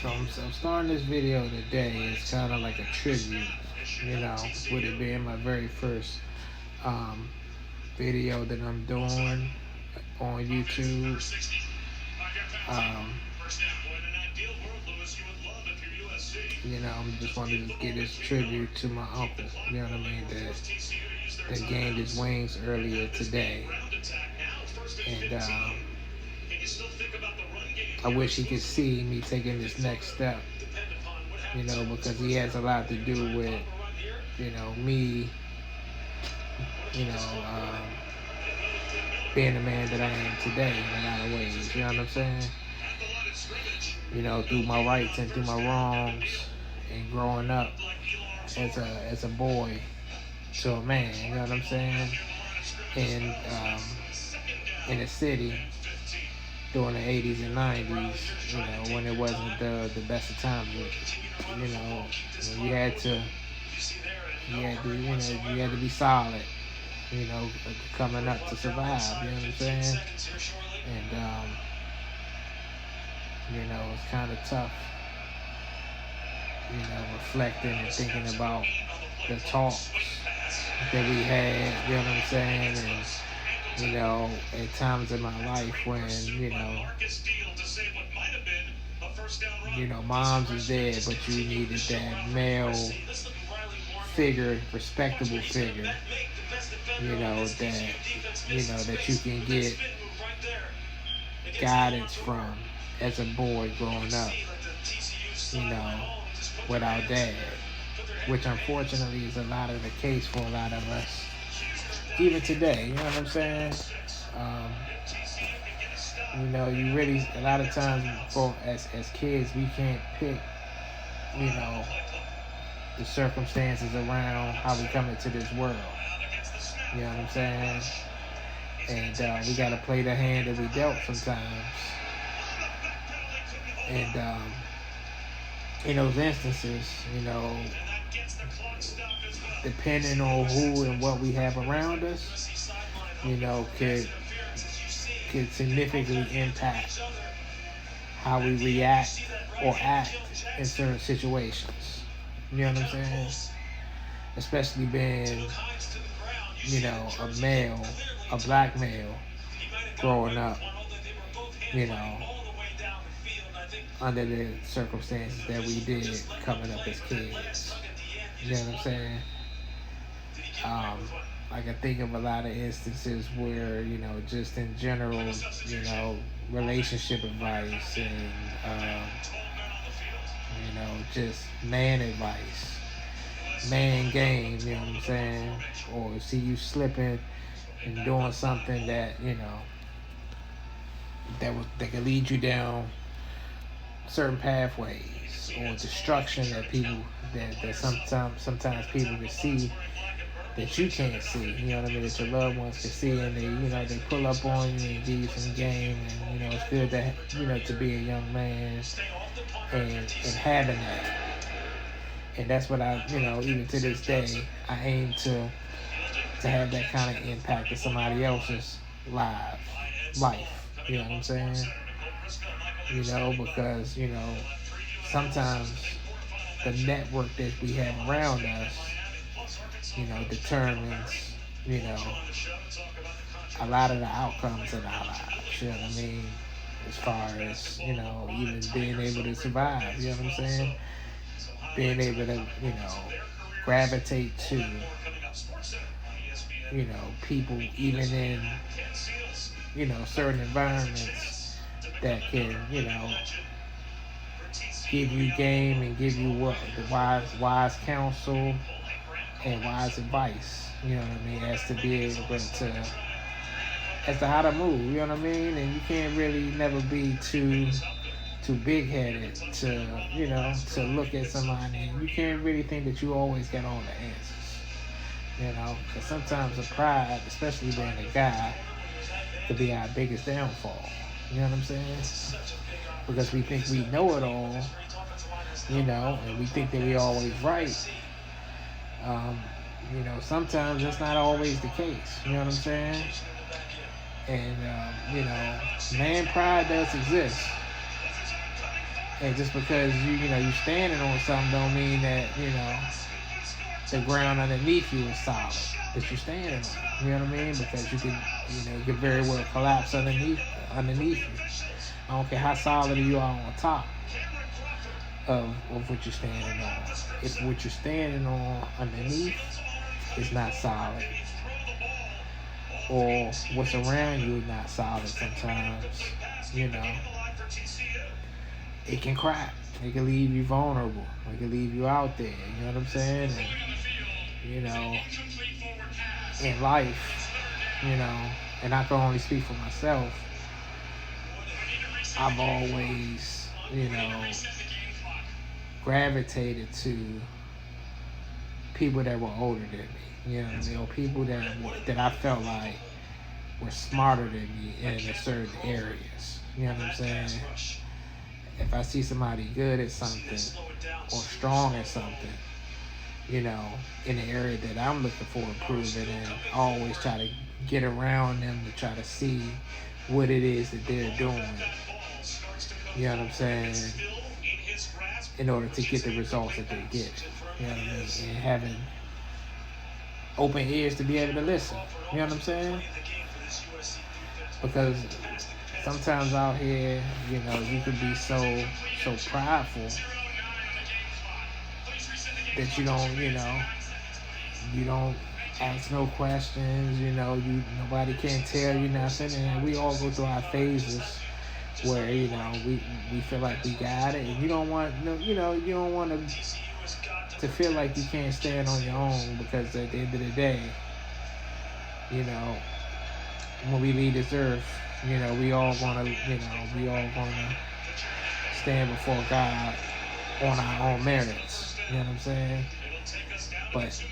So I'm starting this video today. It's kind of like a tribute, with it being my very first um, video that I'm doing on YouTube. Um, I'm just wanted to give this tribute to my uncle. You know what I mean? That gained his wings earlier today, and I wish he could see me taking this next step. Because he has a lot to do with, me, you know, um, being the man that I am today in a lot of ways. You know what I'm saying? Through my rights and through my wrongs, and growing up as a boy to a man. You know what I'm saying? And in the city during the 80s and 90s, when it wasn't the best of times. When you had to be solid, coming up to survive. You know what I'm saying? And it's kind of tough, reflecting and thinking about the talks that we had. You know what I'm saying? And at times in my life when moms is dead, but you needed that male figure, respectable figure, that you can get guidance from as a boy growing up, without dad, which unfortunately is a lot of the case for a lot of us, even today. You know what I'm saying? You really, a lot of times, as kids, we can't pick, the circumstances around how we come into this world. You know what I'm saying? And we got to play the hand that we dealt sometimes. And in those instances, depending on who and what we have around us, could significantly impact how we react or act in certain situations. You know what I'm saying? Especially being, a male, a black male, growing up, under the circumstances that we did coming up as kids. You know what I'm saying? I can think of a lot of instances where, just in general, relationship advice and, just man advice, man game, you know what I'm saying? Or see you slipping and doing something that, that could lead you down certain pathways, or destruction that sometimes people can see that you can't see. You know what I mean? That your loved ones can see, and they pull up on you and give you some game. And it's good to be a young man and having that. And that's what I, even to this day, I aim to have that kind of impact in somebody else's life. You know what I'm saying? Because sometimes the network that we have around us, determines, a lot of the outcomes in our lives. You know what I mean? As far as, even being able to survive. You know what I'm saying? Being able to, gravitate to, people even in, certain environments that can, give you game and give you the wise counsel and wise advice. You know what I mean? As to how to move. You know what I mean? And you can't really never be too big-headed to look at somebody, and you can't really think that you always got all the answers. Because sometimes the pride, especially being a guy, could be our biggest downfall. You know what I'm saying? Because we think we know it all, and we think that we're always right. Sometimes that's not always the case. You know what I'm saying? And, man pride does exist. And just because you standing on something don't mean that the ground underneath you is solid that you're standing on. You know what I mean? Because you could very well collapse underneath you. I don't care how solid you are on top of what you're standing on. If what you're standing on underneath is not solid, or what's around you is not solid, sometimes, it can crack. It can leave you vulnerable. It can leave you out there. You know what I'm saying? And, in life, and I can only speak for myself, I've always, gravitated to people that were older than me. You know what I mean? Or people that I felt like were smarter than me in certain areas. You know what I'm saying? If I see somebody good at something or strong at something, in the area that I'm looking for improvement in, I always try to get around them to try to see what it is that they're doing. You know what I'm saying? In order to get the results that they get. You know what I mean? And having open ears to be able to listen. You know what I'm saying? Because sometimes out here, you can be so prideful that you don't ask no questions. Nobody can tell you nothing. And we all go through our phases where we feel like we got it, and you don't want to feel like you can't stand on your own, because at the end of the day, when we leave this earth, we all gonna stand before God on our own merits. You know what I'm saying? But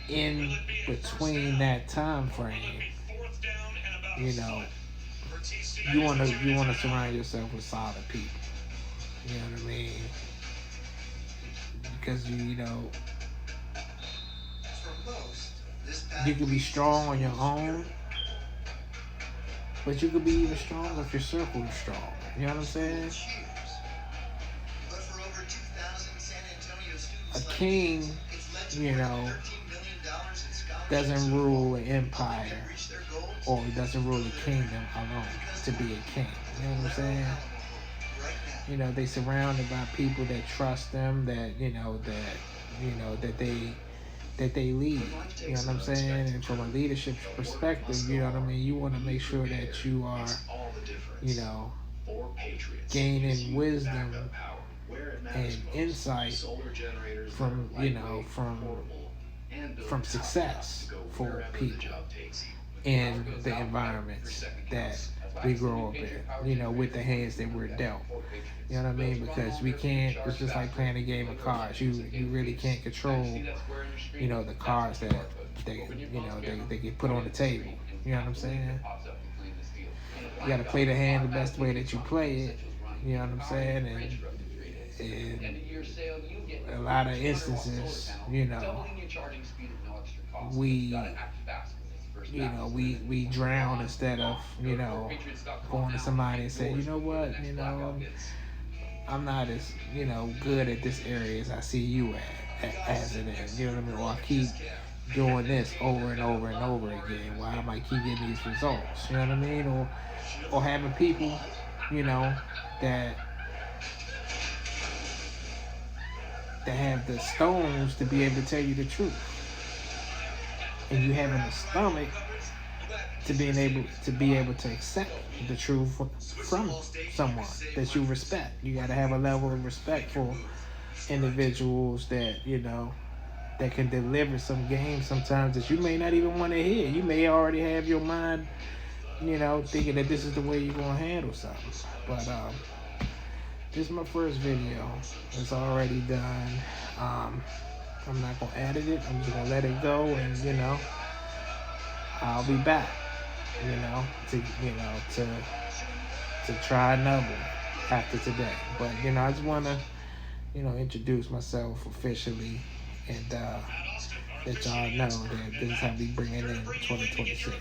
in between that time frame, you wanna surround yourself with solid people. You know what I mean? Because you can be strong on your own, but you could be even stronger if your circle is strong. You know what I'm saying? A king, doesn't rule an empire or doesn't rule a kingdom alone to be a king. You know what I'm saying? They surrounded by people that trust them, that that they lead. You know what I'm saying? And from a leadership perspective, you know what I mean, you want to make sure that you are, gaining wisdom and insight from success for people in the environments that we grow up in, with the hands that we're dealt. You know what I mean? Because we can't, it's just like playing a game of cards. You really can't control, the cards that they get put on the table. You know what I'm saying? You got to play the hand the best way that you play it. You know what I'm saying? And a lot of instances, we drown instead of, going to somebody and say, you know what, I'm not as, good at this area as I see you as it is. You know what I mean? Or I keep doing this over and over and over again. Why am I keep getting these results? You know what I mean? Or having people, that have the stones to be able to tell you the truth. And you having the stomach to be able to accept the truth from someone that you respect. You got to have a level of respect for individuals that that can deliver some game sometimes that you may not even want to hear. You may already have your mind, thinking that this is the way you're gonna handle something. But this is my first video. It's already done. I'm not gonna edit it. I'm just gonna let it go, and I'll be back. To try another one after today. But I just wanna introduce myself officially and let y'all know that this is how we bring it in 2026.